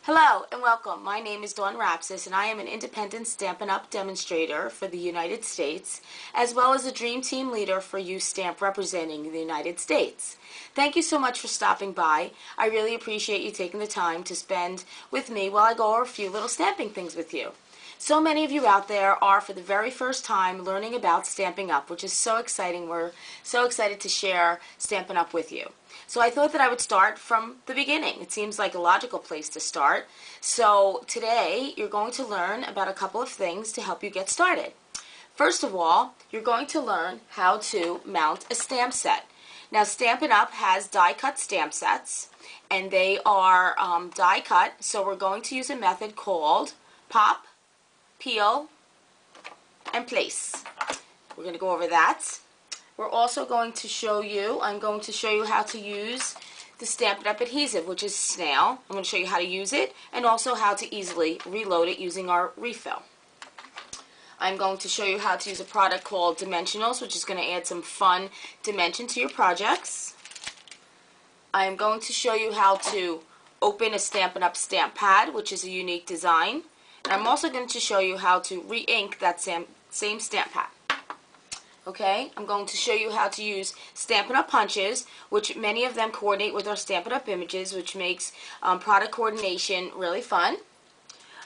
Hello and welcome. My name is Dawn Rapsis and I am an independent Stampin' Up! Demonstrator for the United States as well as a Dream Team Leader for UStamp representing the United States. Thank you so much for stopping by. I really appreciate you taking the time to spend with me while I go over a few little stamping things with you. So many of you out there are for the very first time learning about Stampin' Up!, which is so exciting. We're so excited to share Stampin' Up! With you. So I thought that I would start from the beginning. It seems like a logical place to start. So today you're going to learn about a couple of things to help you get started. First of all, you're going to learn how to mount a stamp set. Now Stampin' Up! Has die-cut stamp sets, and they are die-cut, so we're going to use a method called pop, peel, and place. We're going to go over that. We're also going to show you, I'm going to show you how to use the Stampin' Up! Adhesive, which is snail. I'm going to show you how to use it and also how to easily reload it using our refill. I'm going to show you how to use a product called Dimensionals, which is going to add some fun dimension to your projects. I'm going to show you how to open a Stampin' Up! Stamp pad, which is a unique design. And I'm also going to show you how to re-ink that same stamp pad. Okay, I'm going to show you how to use Stampin' Up! Punches, which many of them coordinate with our Stampin' Up! Images, which makes product coordination really fun.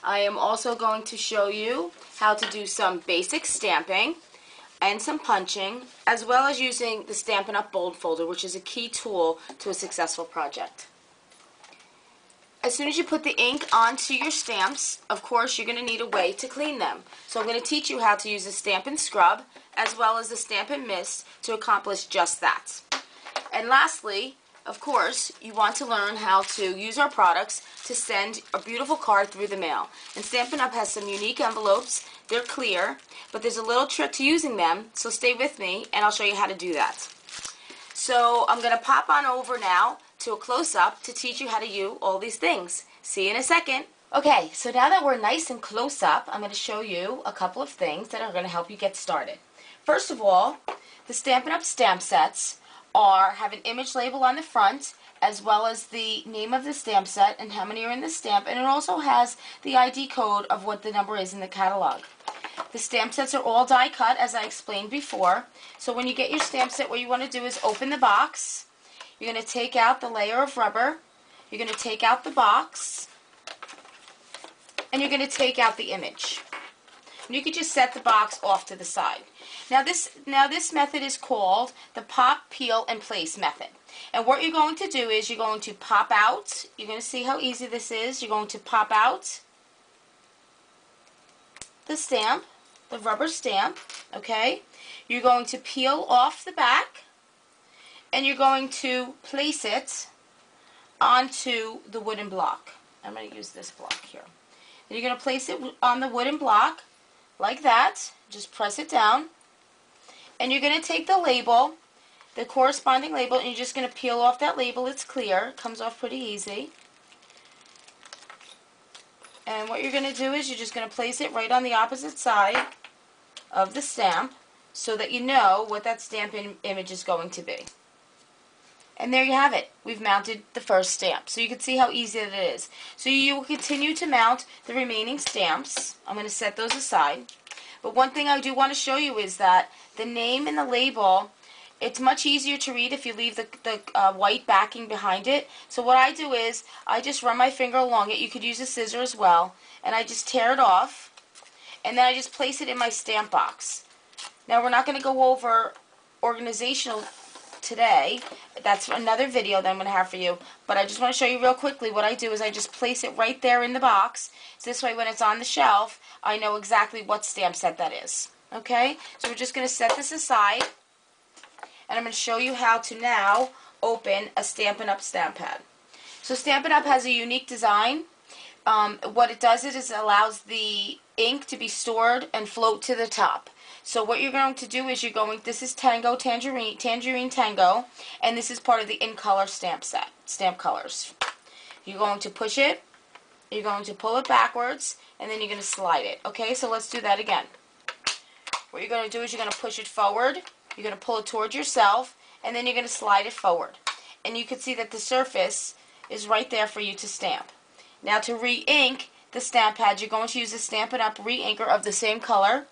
I am also going to show you how to do some basic stamping and some punching, as well as using the Stampin' Up! Bold Folder, which is a key tool to a successful project. As soon as you put the ink onto your stamps, of course, you're going to need a way to clean them. So I'm going to teach you how to use a Stampin' Scrub as well as the Stampin' Mist to accomplish just that. And lastly, of course, you want to learn how to use our products to send a beautiful card through the mail. And Stampin' Up! Has some unique envelopes. They're clear, but there's a little trick to using them, so stay with me and I'll show you how to do that. So I'm going to pop on over now to a close-up to teach you how to use all these things. See you in a second. Okay, so now that we're nice and close up, I'm going to show you a couple of things that are going to help you get started. First of all, the Stampin' Up! Stamp sets have an image label on the front as well as the name of the stamp set and how many are in the stamp, and it also has the ID code of what the number is in the catalog. The stamp sets are all die cut, as I explained before, so when you get your stamp set, what you want to do is open the box. You're going to take out the layer of rubber, you're going to take out the box, and you're going to take out the image. And you can just set the box off to the side. Now this method is called the pop, peel, and place method. And what you're going to do is you're going to pop out, you're going to see how easy this is, you're going to pop out the stamp, the rubber stamp, okay? You're going to peel off the back, and you're going to place it onto the wooden block. I'm going to use this block here. And you're going to place it on the wooden block like that. Just press it down. And you're going to take the label, the corresponding label, and you're just going to peel off that label. It's clear. It comes off pretty easy. And what you're going to do is you're just going to place it right on the opposite side of the stamp so that you know what that stamp image is going to be. And there you have it. We've mounted the first stamp. So you can see how easy it is. So you will continue to mount the remaining stamps. I'm going to set those aside. But one thing I do want to show you is that the name and the label, it's much easier to read if you leave the white backing behind it. So what I do is I just run my finger along it. You could use a scissor as well. And I just tear it off. And then I just place it in my stamp box. Now we're not going to go over organizational today. That's another video that I'm going to have for you. But I just want to show you real quickly what I do is I just place it right there in the box. So this way when it's on the shelf, I know exactly what stamp set that is. Okay? So we're just going to set this aside. And I'm going to show you how to now open a Stampin' Up! Stamp pad. So Stampin' Up! Has a unique design. What it does is it allows the ink to be stored and float to the top. So what you're going to do is this is Tango, Tangerine Tango, and this is part of the In Color stamp set, stamp colors. You're going to push it, you're going to pull it backwards, and then you're going to slide it. Okay, so let's do that again. What you're going to do is you're going to push it forward, you're going to pull it towards yourself, and then you're going to slide it forward. And you can see that the surface is right there for you to stamp. Now to re-ink the stamp pad, you're going to use the Stampin' Up! Re-inker of the same color.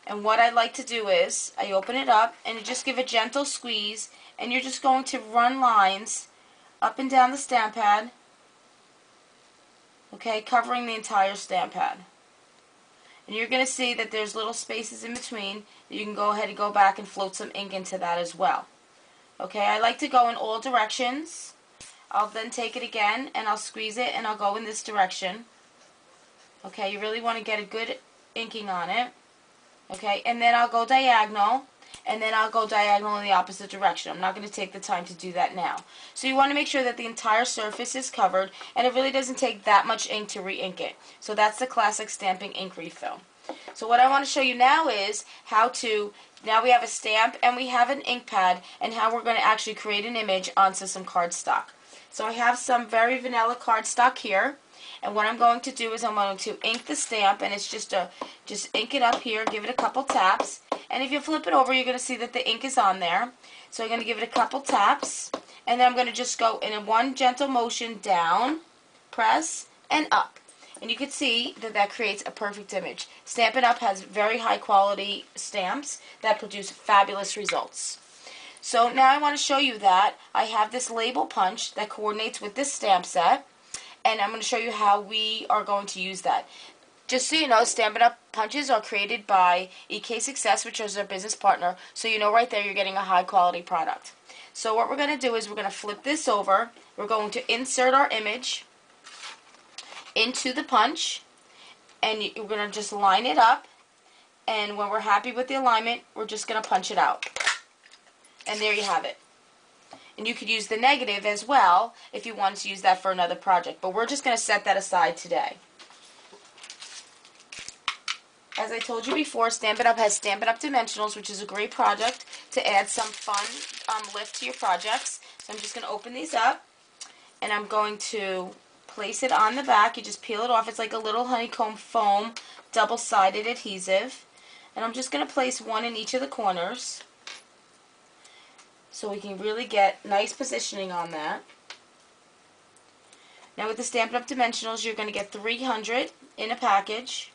And what I like to do is, I open it up and you just give a gentle squeeze, and you're just going to run lines up and down the stamp pad, okay, covering the entire stamp pad. And you're going to see that there's little spaces in between. You can go ahead and go back and float some ink into that as well. Okay, I like to go in all directions. I'll then take it again and I'll squeeze it and I'll go in this direction. Okay, you really want to get a good inking on it. Okay, and then I'll go diagonal, and then I'll go diagonal in the opposite direction. I'm not going to take the time to do that now. So you want to make sure that the entire surface is covered, and it really doesn't take that much ink to re-ink it. So that's the classic stamping ink refill. So what I want to show you now is how to, now we have a stamp and we have an ink pad, and how we're going to actually create an image onto some cardstock. So I have some very vanilla cardstock here. And what I'm going to do is I'm going to ink the stamp, and it's just ink it up here, give it a couple taps. And if you flip it over, you're going to see that the ink is on there. So I'm going to give it a couple taps, and then I'm going to just go in one gentle motion down, press, and up. And you can see that that creates a perfect image. Stampin' Up! Has very high quality stamps that produce fabulous results. So now I want to show you that I have this label punch that coordinates with this stamp set. And I'm going to show you how we are going to use that. Just so you know, Stampin' Up! Punches are created by EK Success, which is our business partner. So you know right there you're getting a high quality product. So what we're going to do is we're going to flip this over. We're going to insert our image into the punch. And we're going to just line it up. And when we're happy with the alignment, we're just going to punch it out. And there you have it. And you could use the negative as well if you wanted to use that for another project. But we're just going to set that aside today. As I told you before, Stampin' Up! Has Stampin' Up! Dimensionals, which is a great project to add some fun lift to your projects. So I'm just going to open these up, and I'm going to place it on the back. You just peel it off. It's like a little honeycomb foam double-sided adhesive. And I'm just going to place one in each of the corners, so we can really get nice positioning on that. Now with the Stampin' Up! Dimensionals, you're going to get 300 in a package,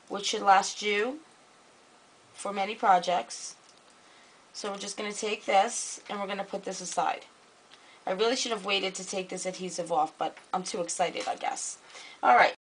which should last you for many projects. So we're just going to take this and we're going to put this aside. I really should have waited to take this adhesive off, but I'm too excited, I guess. Alright,